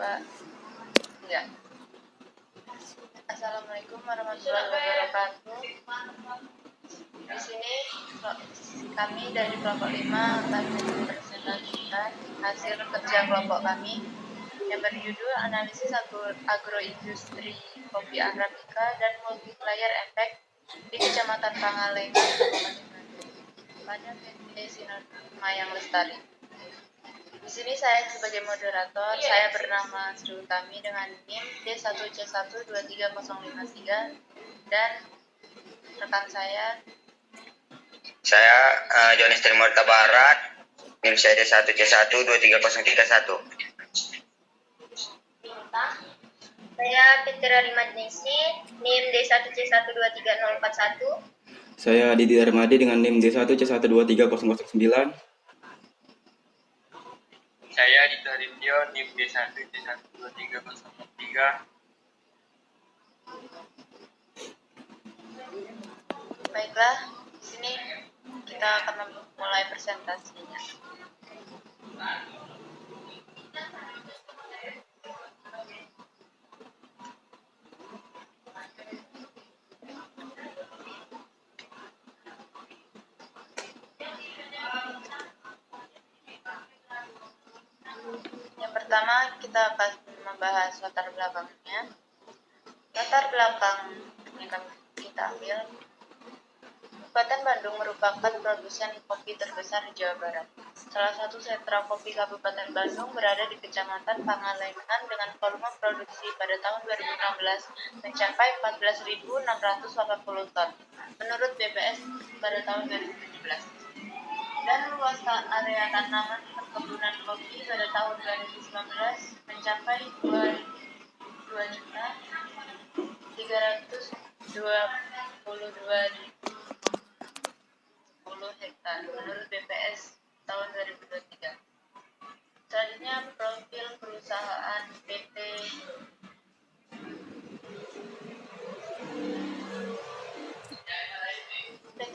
Pak? Enggak. Assalamualaikum warahmatullahi wabarakatuh. Di sini kami dari kelompok 5 akan mempresentasikan hasil kerja kelompok kami yang berjudul Analisis Agroindustri Kopi Arabica dan Multiplier Effect di Kecamatan Pangalengan, Kabupaten Bandung pada PT Sinar Mayang Lestari. Di sini saya sebagai moderator, saya bernama Sri Utami dengan NIM D1C12303 dan rekan saya Jonis Trimurta Barat, NIM saya D1C1230331. Saya Fitri Rimadnisi, NIM D1C1234041. Saya Didi Armadi dengan NIM D1C1230009. Saya Dito Harimjo, NIM D1C12303. Baiklah, di sini kita akan memulai presentasinya. Yang pertama, kita akan membahas latar belakangnya. Latar belakang yang kita ambil, Kabupaten Bandung merupakan produsen kopi terbesar di Jawa Barat. Salah satu sentra kopi Kabupaten Bandung berada di Kecamatan Pangalengan dengan volume produksi pada tahun 2016 mencapai 14.680 ton menurut BPS pada tahun 2017. Dan luas area tanaman perkebunan kopi pada tahun 2019 mencapai 2.322.010 hektar menurut BPS tahun 2023. Selanjutnya, profil perusahaan PT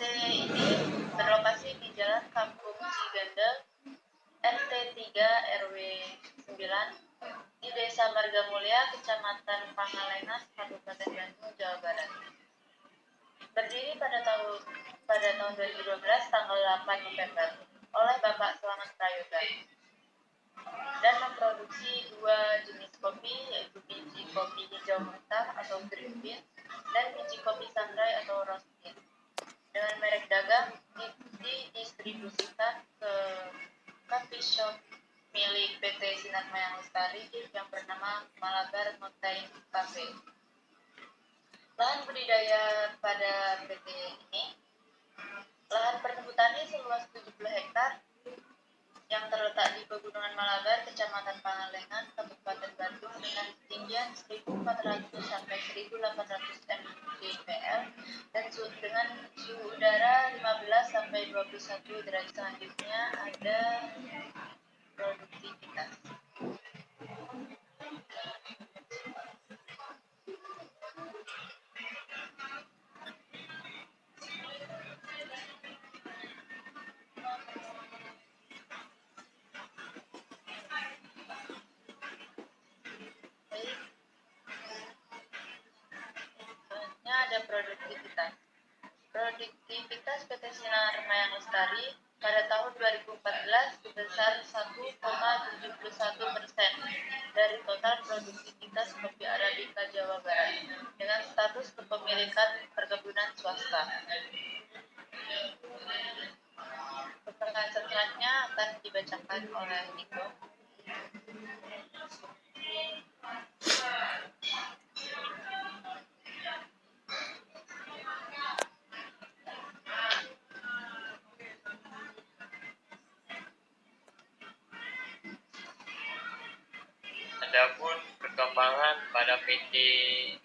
ini berlokasi di Jalan Kampung Cigandel, RT 3 RW 9 di Desa Margamulya, Kecamatan Pangalengan, Kabupaten Bandung, Jawa Barat. Berdiri pada tahun 2012 tanggal 8 November oleh Bapak Selamat Prayoga dan memproduksi 2 jenis kopi, yaitu biji kopi hijau mentah atau green bean dan biji kopi sangrai atau roast bean, dengan merek dagang didistribusikan ke coffee shop milik PT Sinar Mayang Lestari yang bernama Malabar Mountain Cafe. Lahan budidaya pada PT ini, lahan perkebunan seluas 70 hektar yang terletak di Pegunungan Malabar, Kecamatan Pangalengan, Kabupaten Bandung dengan ketinggian 1.400 sampai 1.800 mdpl dan dengan suhu udara 15 sampai 21 derajat. Selanjutnya ada produktivitas. Ada produktivitas. Produktivitas PT Sinar Mayang Lestari pada tahun 2014 sebesar 1,71% dari total produktivitas kopi Arabica Jawa Barat dengan status kepemilikan perkebunan swasta. Keterangan selanjutnya akan dibacakan oleh Niko. Adapun perkembangan pada PT ini,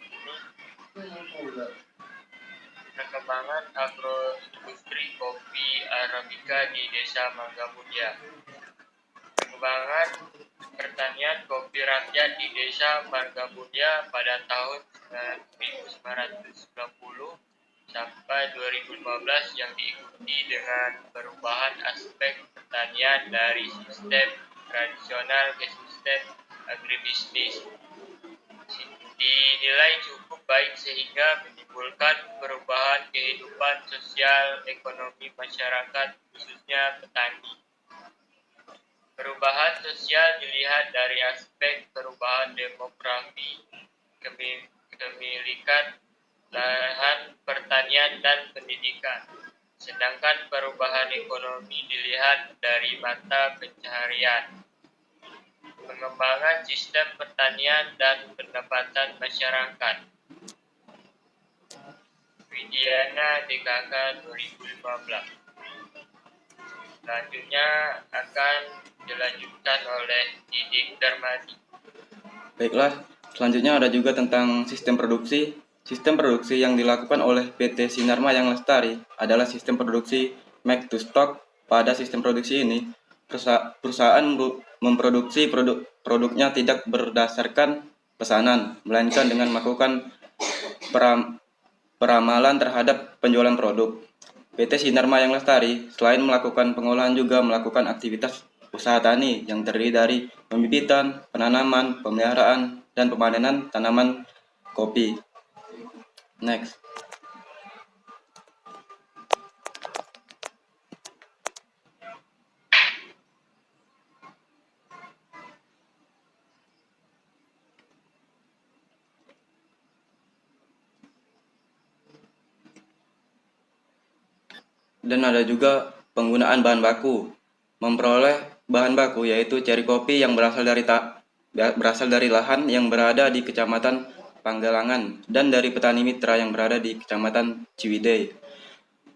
perkembangan agroindustri kopi Arabica di Desa Margamulya. Perkembangan pertanian kopi rakyat di Desa Margamulya pada tahun 1990 sampai 2015 yang diikuti dengan perubahan aspek pertanian dari sistem tradisional ke sistem agribisnis. Dinilai cukup baik sehingga menimbulkan perubahan kehidupan sosial ekonomi masyarakat, khususnya petani. Perubahan sosial dilihat dari aspek perubahan demografi, kepemilikan lahan pertanian dan pendidikan. Sedangkan perubahan ekonomi dilihat dari mata pencaharian, pengembangan sistem pertanian dan pendapatan masyarakat. Widiana DKK 2015. Selanjutnya akan dilanjutkan oleh Didik Darmadi. Baiklah, selanjutnya ada juga tentang sistem produksi. Sistem produksi yang dilakukan oleh PT Sinar Mayang Lestari adalah sistem produksi make to stock. Pada sistem produksi ini, perusahaan memproduksi produknya tidak berdasarkan pesanan, melainkan dengan melakukan peramalan terhadap penjualan produk. PT Sinar Mayang Lestari selain melakukan pengolahan juga melakukan aktivitas usaha tani yang terdiri dari pembibitan, penanaman, pemeliharaan, dan pemanenan tanaman kopi. Next. Dan ada juga penggunaan bahan baku. Memperoleh bahan baku yaitu ceri kopi yang berasal dari lahan yang berada di Kecamatan Panggalangan dan dari petani mitra yang berada di Kecamatan Ciwidey.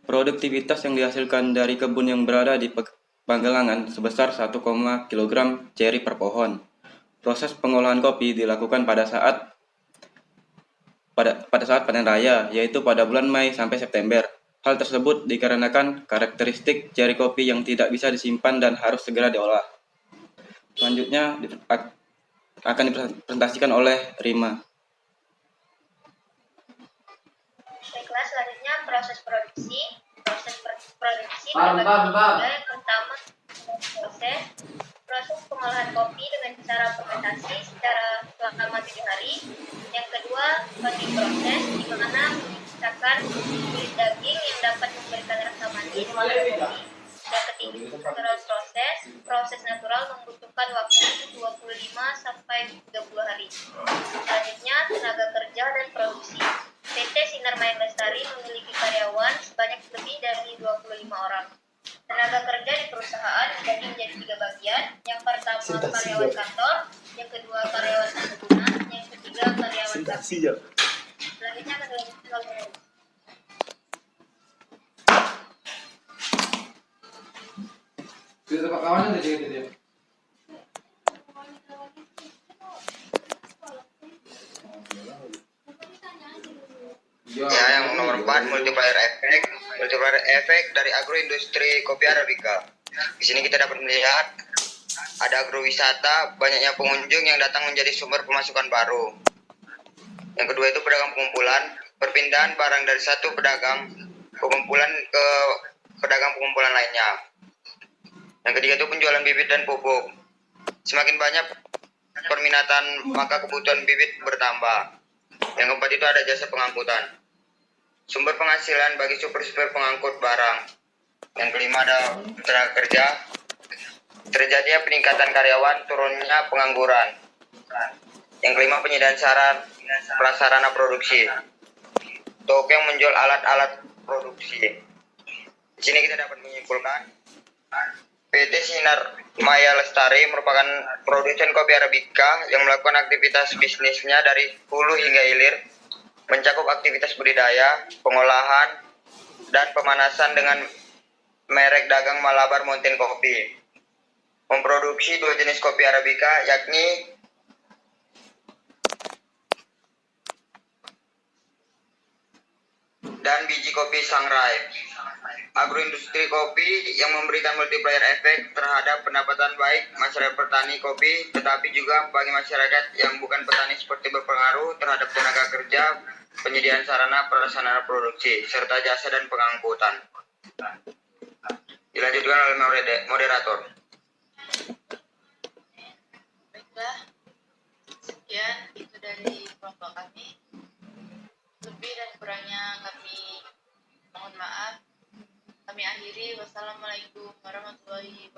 Produktivitas yang dihasilkan dari kebun yang berada di Panggalangan sebesar 1, kg ceri per pohon. Proses pengolahan kopi dilakukan pada saat panen raya, yaitu pada bulan Mei sampai September. Hal tersebut dikarenakan karakteristik ceri kopi yang tidak bisa disimpan dan harus segera diolah. Selanjutnya akan dipresentasikan oleh Rima. Baiklah, selanjutnya proses produksi. Proses produksi terbagi tiga. Yang pertama, proses pengolahan kopi dengan cara fermentasi secara selama 7 hari. Yang kedua, packing proses, di mana menciptakan kulit daging yang dapat memberikan rasa manis pada kopi. Yang ketiga, natural proses. Proses natural membutuhkan waktu 25 sampai 30 hari. Selanjutnya, tenaga kerja dan produksi. PT Sinar Mayang Lestari memiliki karyawan sebanyak lebih dari 25 orang. Tenaga kerja di perusahaan dibagi menjadi 3 bagian. Yang pertama karyawan kantor, yang kedua karyawan perkebunan, yang ketiga karyawan kafe. Selanjutnya akan dilanjutkan oleh Ya, yang nomor 4 multiplier effect. Multiplier effect dari agroindustri kopi Arabica. Di sini kita dapat melihat ada agrowisata, banyaknya pengunjung yang datang menjadi sumber pemasukan baru. Yang kedua itu pedagang pengumpulan, perpindahan barang dari satu pedagang pengumpulan ke pedagang pengumpulan lainnya. Yang ketiga itu penjualan bibit dan pupuk. Semakin banyak permintaan, maka kebutuhan bibit bertambah. Yang keempat itu ada jasa pengangkutan. Sumber penghasilan bagi supir-supir pengangkut barang. Yang kelima ada tenaga kerja. Terjadinya peningkatan karyawan, turunnya pengangguran. Yang kelima penyediaan prasarana produksi. Toko yang menjual alat-alat produksi. Di sini kita dapat menyimpulkan PT Sinar Maya Lestari merupakan produsen kopi Arabica yang melakukan aktivitas bisnisnya dari hulu hingga hilir, mencakup aktivitas budidaya, pengolahan, dan pemanasan dengan merek dagang Malabar Mountain Coffee. Memproduksi 2 jenis kopi Arabica, yakni dan biji kopi Sangrai. Agroindustri kopi yang memberikan multiplier efek terhadap pendapatan baik masyarakat petani kopi, tetapi juga bagi masyarakat yang bukan petani seperti berpengaruh terhadap tenaga kerja, penyediaan sarana prasarana produksi, serta jasa dan pengangkutan. Dilanjutkan oleh moderator. Baiklah, Wassalamualaikum warahmatullahi